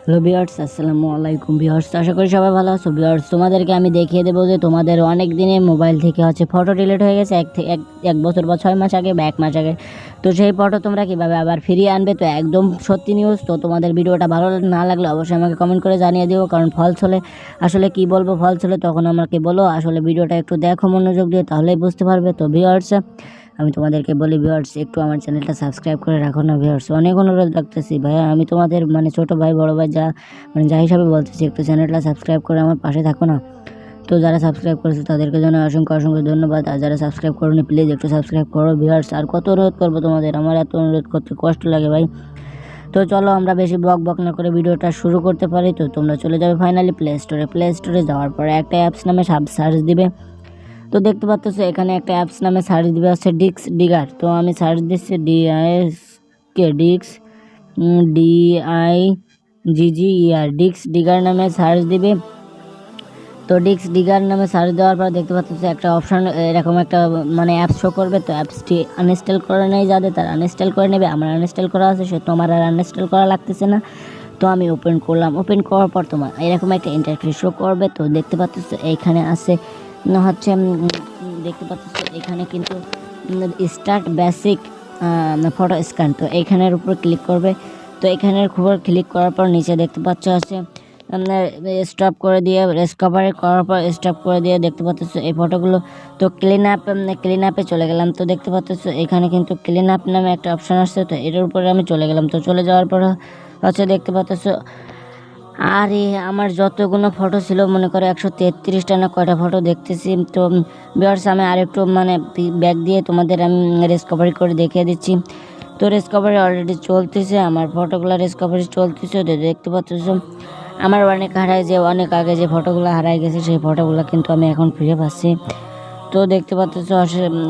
Hello viewers, আসসালামু আলাইকুম viewers. আশা করি সবাই ভালো আছো ভিউয়ার্স। তোমাদেরকে আমি দেখিয়ে দেবো যে তোমাদের অনেক দিনে মোবাইল থেকে ফটো ডিলিট হয়ে গেছে এক বছর বা 6 মাস আগে বা 1 মাস আগে। তো সেই ফটো তোমরা কীভাবে আবার ফিরিয়ে আনবে, তো একদম সত্যি নিউজ। তো তোমাদের ভিডিওটা ভালো না লাগলে অবশ্যই আমাকে কমেন্ট করে জানিয়ে দিও, কারণ ফলস হলে আসলে কি বলবো, ফলস হলে তখন আমাকে বলো। আসলে ভিডিওটা একটু দেখো মনোযোগ দিয়ে, তাহলেই বুঝতে পারবে। তো ভিউয়ার্স, আমি তোমাদেরকে বলি ভিউয়ার্স, একটু আমার চ্যানেলটা সাবস্ক্রাইব করে রাখো না ভিউয়ার্স। অনেক অনুরোধ রাখতেছি ভাইয়া, আমি তোমাদের ছোটো ভাই বড় ভাই যা হিসাবে বলতেছি, একটু চ্যানেলটা সাবস্ক্রাইব করে আমার পাশে থাকো না। তো যারা সাবস্ক্রাইব করেছে তাদেরকে জন্য অসংখ্য অসংখ্য ধন্যবাদ। আর যারা সাবস্ক্রাইব করোনি প্লিজ একটু সাবস্ক্রাইব করো ভিউয়ার্স। আর কত অনুরোধ করবো তোমাদের, আমার এত অনুরোধ করতে কষ্ট লাগে ভাই। তো চলো আমরা বেশি বক না করে ভিডিওটা শুরু করতে পারি। তো তোমরা চলে যাবে ফাইনালি প্লে স্টোরে যাওয়ার পরে একটা অ্যাপস নামে সার্চ দিবে। তো দেখতে পাচ্ছ এখানে একটা অ্যাপস নামে সার্চ দিবে হচ্ছে ডিক্স ডিগার। তো আমি সার্চ দিচ্ছি DIGGER ডিক্স ডিগার নামে সার্চ দিবে। তো ডিক্স ডিগার নামে সার্চ দেওয়ার পর দেখতে পাচ্ছ একটা অপশান, এরকম একটা অ্যাপস শো করবে। তো অ্যাপসটি আনইনস্টল করে নেই যাদের, তারা আনইনস্টল করে নেবে। আমার আনইনস্টল করা আছে, সে তোমার আর আনইনস্টল করা লাগতেছে না। তো আমি ওপেন করলাম, ওপেন করার পর তোমার এরকম একটা ইন্টারফেস শো করবে। তো দেখতে পাচ্ছ এইখানে আছে দেখতে পাচ্ছ এখানে কিন্তু স্টার্ট বেসিক ফটো স্ক্যান। তো এইখানের উপর ক্লিক করবে। তো এখানের উপর ক্লিক করার পর নিচে দেখতে পাচ্ছ আছে স্টপ করে দিয়ে রিকভারি করার পর স্টপ করে দিয়ে দেখতে পাচ্ছ এই ফটোগুলো। তো ক্লিন আপে চলে গেলাম। তো দেখতে পাচ্ছ এখানে কিন্তু ক্লিন আপ নামে একটা অপশান আসছে। তো এটার উপরে আমি চলে গেলাম। তো চলে যাওয়ার পর দেখতে পাচ্ছ আর আমার যতগুলো ফটো ছিল, মনে করে 133টা না কয়টা ফটো দেখতেছি। তো ভিউয়ার্স, আমি আরেকটু ব্যাক দিয়ে তোমাদের আমি রিকভারি করে দেখিয়ে দিচ্ছি। তো রিকভারি অলরেডি চলতেছে, আমার ফটোগুলো রিকভারি চলতেছে। তো দেখতে পাচ্ছ আমার অনেক আগে যে ফটোগুলো হারাই গেছে, সেই ফটোগুলো কিন্তু আমি এখন ফিরে পাচ্ছি। তো দেখতে পাচ্ছ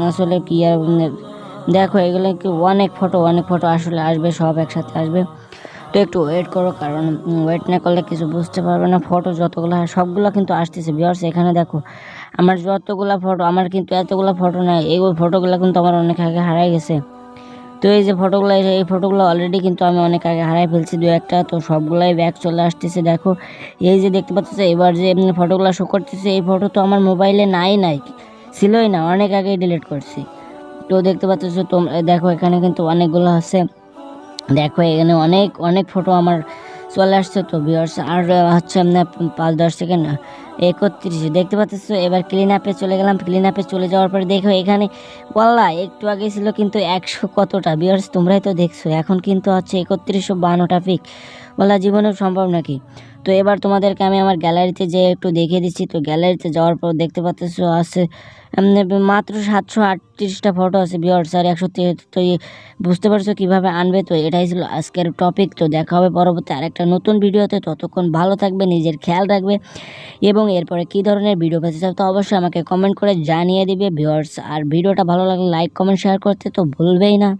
আসলে কি আর দেখো, এগুলো কি অনেক ফটো আসলে আসবে, সব একসাথে আসবে। তো একটু ওয়েট করো, কারণ ওয়েট না করলে কিছু বুঝতে পারবে না। ফটো যতগুলো সবগুলো কিন্তু আসতেছে ভিউয়ার্স। এখানে দেখো আমার যতগুলো ফটো, আমার কিন্তু এতগুলো ফটো নাই, এই ফটোগুলো কিন্তু আমার অনেক আগে হারাই গেছে। তো এই যে ফটোগুলো, এই ফটোগুলো অলরেডি কিন্তু আমি অনেক আগে হারাই ফেলছি দু একটা। তো সবগুলাই ব্যাক চলে আসতেছে। দেখো এই যে দেখতে পাচ্ছ এবার যে ফটোগুলো শো করতেছে, এই ফটো তো আমার মোবাইলে নাই ছিলই না, অনেক আগেই ডিলিট করছি। তো দেখতে পাচ্ছ তোমরা দেখো এখানে কিন্তু অনেকগুলো আছে। দেখো এখানে অনেক ফটো আমার চলে আসছে। তো ভিউয়ার্স আর হচ্ছে 5-10 সেকেন্ড 31 দেখতে পাচ্ছ। এবার ক্লিন আপে চলে গেলাম। ক্লিন আপে চলে যাওয়ার পরে দেখো এখানে ওয়াল্লাহ একটু আগে ছিল কিন্তু 100 কতটা ভিউয়ার্স, তোমরাই তো দেখছো। এখন কিন্তু 3152টা পিক। বলা জীবনেও সম্ভব নাকি। তো এবার তোমাদেরকে আমি আমার গ্যালারিতে যেয়ে একটু দেখিয়ে দিচ্ছি। তো গ্যালারিতে যাওয়ার পর দেখতে পাচ্ছ আছে মাত্র 738টা ফটো আছে ভিউয়ার্স, আর 173। তো বুঝতে পারছো কীভাবে আনবে। তো এটাই ছিল আজকের টপিক। তো দেখা হবে পরবর্তী আরেকটা নতুন ভিডিওতে। ততক্ষণ ভালো থাকবে, নিজের খেয়াল রাখবে, এবং এরপরে কী ধরনের ভিডিও পেতে চাও তো অবশ্যই আমাকে কমেন্ট করে জানিয়ে দিবে ভিউয়ার্স। আর ভিডিওটা ভালো লাগলে লাইক কমেন্ট শেয়ার করতে তো ভুলবেই না।